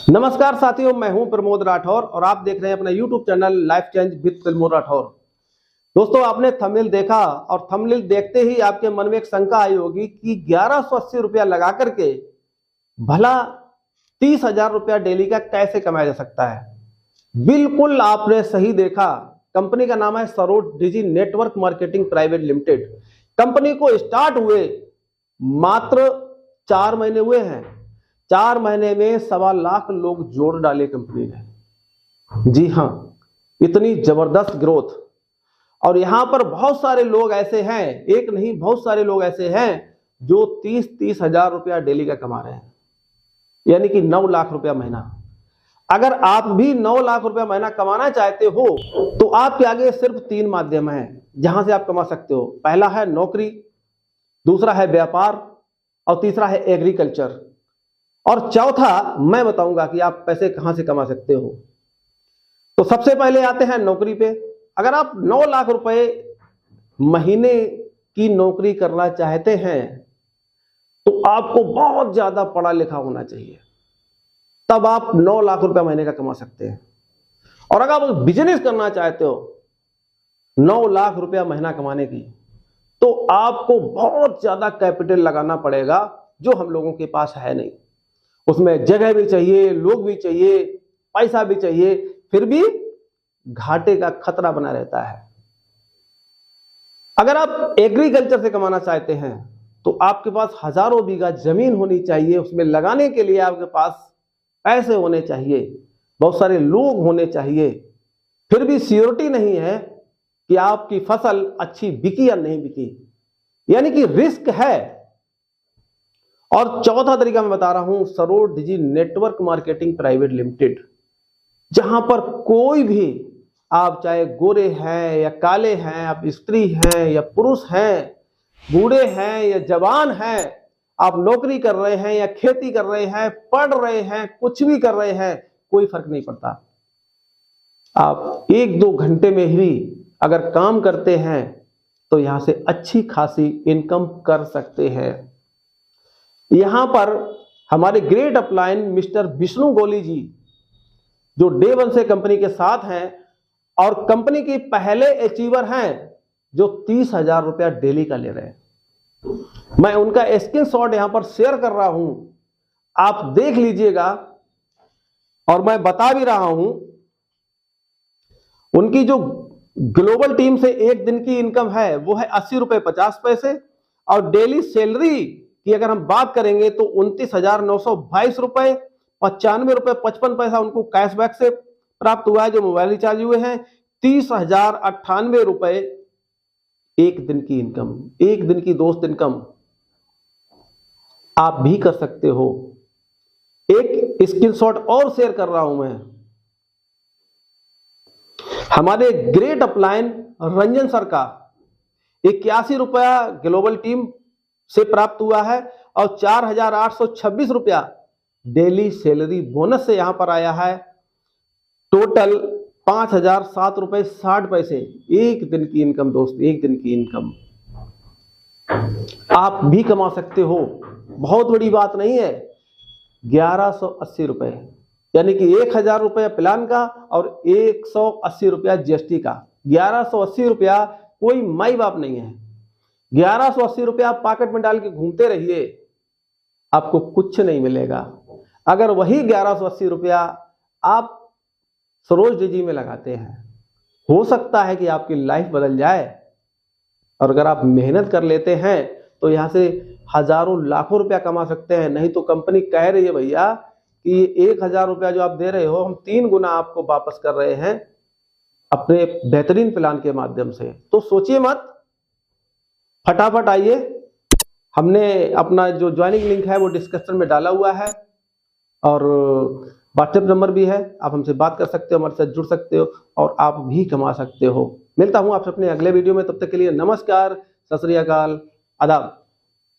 नमस्कार साथियों, मैं हूं प्रमोद राठौर और आप देख रहे हैं अपना YouTube channel life change with Pramod Rathore. दोस्तों, आपने थंबनेल देखा और थंबनेल देखते ही आपके मन में एक शंका आई होगी कि 1180 रुपया लगा करके भला 30,000 रुपया डेली का कैसे कमाया जा सकता है। बिल्कुल आपने सही देखा। कंपनी का नाम है Saroj digi network marketing private limited. Company को स्टार्ट हुए मात्र 4 महीने हुए हैं। 4 महीने में 1.25 लाख लोग जोड़ डाले कंपनी ने। जी हां, इतनी जबरदस्त ग्रोथ। और यहां पर बहुत सारे लोग ऐसे हैं, एक नहीं बहुत सारे लोग ऐसे हैं जो 30 हजार रुपया डेली का कमा रहे हैं, यानी कि 9 लाख रुपया महीना। अगर आप भी 9 लाख रुपया महीना कमाना चाहते हो तो आपके आगे सिर्फ 3 माध्यम हैं जहां से आप कमा सकते हो। पहला है नौकरी, दूसरा है व्यापार और तीसरा है एग्रीकल्चर। और चौथा मैं बताऊंगा कि आप पैसे कहां से कमा सकते हो। तो सबसे पहले आते हैं नौकरी पे। अगर आप 9 लाख रुपए महीने की नौकरी करना चाहते हैं तो आपको बहुत ज्यादा पढ़ा लिखा होना चाहिए, तब आप 9 लाख रुपए महीने का कमा सकते हैं। और अगर आप बिजनेस करना चाहते हो 9 लाख रुपया महीना कमाने की, तो आपको बहुत ज्यादा कैपिटल लगाना पड़ेगा, जो हम लोगों के पास है नहीं। उसमें जगह भी चाहिए, लोग भी चाहिए, पैसा भी चाहिए, फिर भी घाटे का खतरा बना रहता है। अगर आप एग्रीकल्चर से कमाना चाहते हैं तो आपके पास हजारों बीघा जमीन होनी चाहिए। उसमें लगाने के लिए आपके पास पैसे होने चाहिए, बहुत सारे लोग होने चाहिए, फिर भी सियोरिटी नहीं है कि आपकी फसल अच्छी बिकी या नहीं बिकी, यानी कि रिस्क है। और चौथा तरीका मैं बता रहा हूं, Saroj digi network marketing private limited, जहां पर कोई भी, आप चाहे गोरे हैं या काले हैं, आप स्त्री हैं या पुरुष हैं, बूढ़े हैं या जवान हैं, आप नौकरी कर रहे हैं या खेती कर रहे हैं, पढ़ रहे हैं, कुछ भी कर रहे हैं, कोई फर्क नहीं पड़ता। आप 1-2 घंटे में ही अगर काम करते हैं तो यहां से अच्छी खासी इनकम कर सकते हैं। यहां पर हमारे ग्रेट अपलाइन मिस्टर विष्णु गोली जी, जो डे 1 से कंपनी के साथ हैं और कंपनी के पहले अचीवर हैं, जो 30,000 रुपया डेली का ले रहे हैं। मैं उनका स्क्रीनशॉट यहां पर शेयर कर रहा हूं, आप देख लीजिएगा। और मैं बता भी रहा हूं, उनकी जो ग्लोबल टीम से एक दिन की इनकम है वो है 80 रुपए 50 पैसे। और डेली सैलरी कि अगर हम बात करेंगे तो 29,922 रुपए 95 रुपए 55 पैसा उनको कैशबैक से प्राप्त हुआ है, जो मोबाइल रिचार्ज हुए हैं। 30,098 रुपए एक दिन की इनकम, एक दिन की दोस्त इनकम आप भी कर सकते हो। एक स्क्रीनशॉट और शेयर कर रहा हूं मैं, हमारे ग्रेट अपलाइन रंजन सर का 81 रुपया ग्लोबल टीम से प्राप्त हुआ है और 4,826 रुपया डेली सैलरी बोनस से यहां पर आया है। टोटल 5,007 रुपए 60 पैसे एक दिन की इनकम। दोस्त, एक दिन की इनकम आप भी कमा सकते हो, बहुत बड़ी बात नहीं है। 1180 रुपए, यानी कि 1,000 रुपया प्लान का और 180 रुपया जीएसटी का। 1180 रुपया कोई माई बाप नहीं है। 1180 रुपया आप पॉकेट में डाल के घूमते रहिए, आपको कुछ नहीं मिलेगा। अगर वही 1180 रुपया आप सरोज डिजी में लगाते हैं, हो सकता है कि आपकी लाइफ बदल जाए। और अगर आप मेहनत कर लेते हैं तो यहां से हजारों लाखों रुपया कमा सकते हैं। नहीं तो कंपनी कह रही है भैया कि 1,000 रुपया जो आप दे रहे हो, हम 3 गुना आपको वापस कर रहे हैं अपने बेहतरीन प्लान के माध्यम से। तो सोचिए मत, फटाफट आइए। हमने अपना जो ज्वाइनिंग लिंक है वो डिस्क्रिप्शन में डाला हुआ है और व्हाट्सएप नंबर भी है, आप हमसे बात कर सकते हो, हमारे साथ जुड़ सकते हो और आप भी कमा सकते हो। मिलता हूं आपसे अपने अगले वीडियो में, तब तक के लिए नमस्कार, सत श्री अकाल, आदाब।